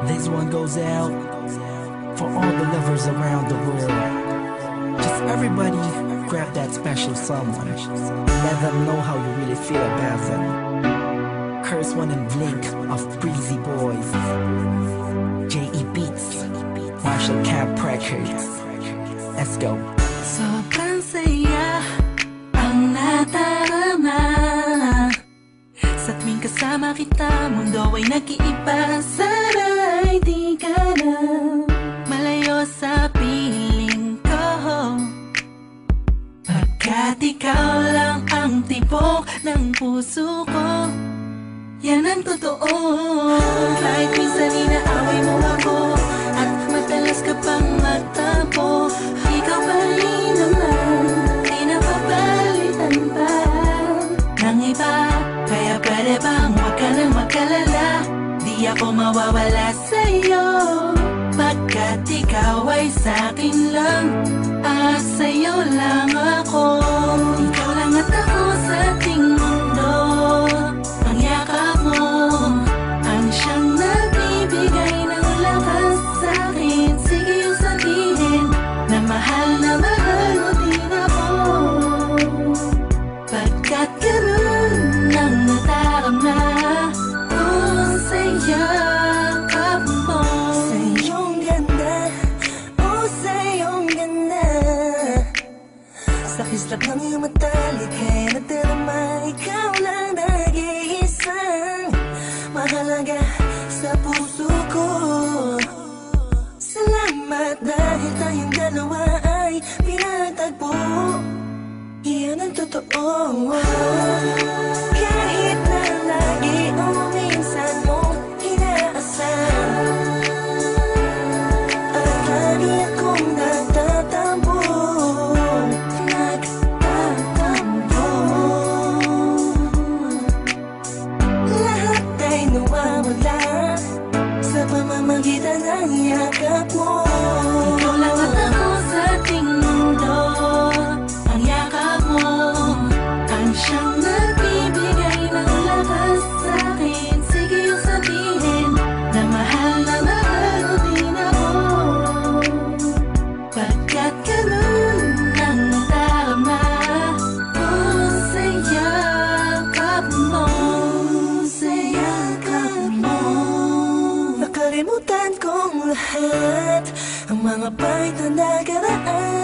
This one goes out for all the lovers around the world. Just everybody grab that special someone and let them know how you really feel about them. Curse One and Blink of Breezy Boys, J.E. Beats, Marshall Camp Records. Let's go. Sobrang saya ang nadarama sa tuwing kasama kita. Mundo ay nag-iiba. Sana'y di ka na malayo sa piling ko, pagkat ikaw lang ang tibok ng puso ko. Yan ang totoo. Kahit minsan inaaway mo ako at madalas ka pang magtampo, ikaw pa rin naman, di napapalitan pa ng iba. Kaya pwede bang huwag ka nang mag-alala, di ako mawawala sa'yo, pagkat ikaw ay sa'kin lang at sa'yo lang ako. Ikaw lang at ako sa ating mundo. Ang yakap mo ang siyang nagbibigay ng lakas sa'kin. Sige yung sabihin na mahal mo din ako, pagkat ganun ang nadarama ko sa yakap mo. Sa iyong ganda, oh sa iyong ganda, sa kislap ng iyong mata, lika'y nadarama. Ikaw lang nag-iisang mahalaga sa puso ko. Salamat dahil tayong dalawa ay pinatagpo. Iyan ang totoo. Kahit na lagi o minsan mo inaasam, at lagi akong nagtatampo. Lahat ay nawawala sa pamamagitan ng yakap mo. Ikaw lang at ako sa ating mundo. Ang yakap mo ang siyang nagbibigay ng lakas sa'kin. Sige yung sabihin na mahal mo din ako, pagkat ganun ang nadarama ko sa yakap mo. Sa yakap mo. Nakalimutan kong lahat ang mga pahit na nakaraan.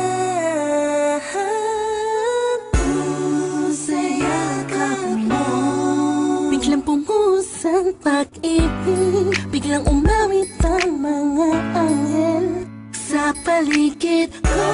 Sa yakap mo. Biglang pumusang pag-ibig, biglang umawit ang mga anghel sa paligid ko.